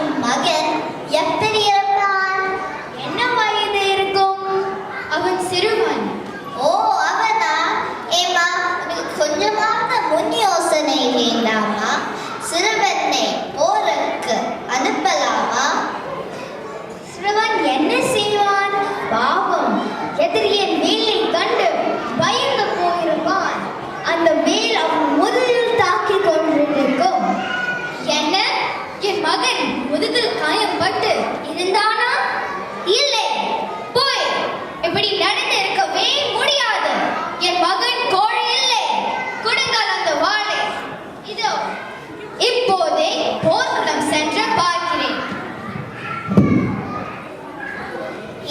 என் மகன் எப்படி இருப்பான்? என்ன வயது இருக்கும்? அவன் சிறுவன். ஓ, அவனா? ஏமா, உனக்கு கொஞ்சமாவது முன் யோசனை வேண்டாமா? சிறுவனை போருக்கு அனுப்பலாமா? சிறுவன் என்ன செய்வான்? பாவம், எதிரியின் வேலை கண்டு பயந்து போயிருப்பான். அந்த வேல் அவன் முதலில் தாக்கி கொண்டிருக்கும். என்ன, என் மகன் முதுகில் காயப்பட்டு இருந்தானா? இல்லை, போய் இப்படி நடந்து இருக்கவே முடியாது. என் மகன் கோழை இல்லை. கொடுங்கள் அந்த வாளை. இதோ இப்போதே போர்க்களம் சென்று பார்க்கிறேன்.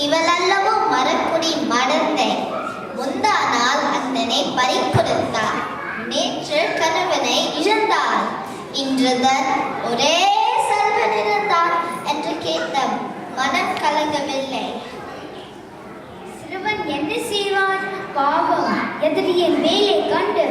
இவளல்லவோ மரக்குடி மடந்தை. முந்தா நாள் அண்ணனை பறிகொடுத்தாள். நேற்று கணவனை இழந்தாள். இன்றுதான் ஒரே செல்வன் இருந்தான் என்று கேட்ட மனம் கலங்கவில்லை. சிறுவன் என்ன செய்வான்? பாவம், எதிரியின் வேலை கண்டு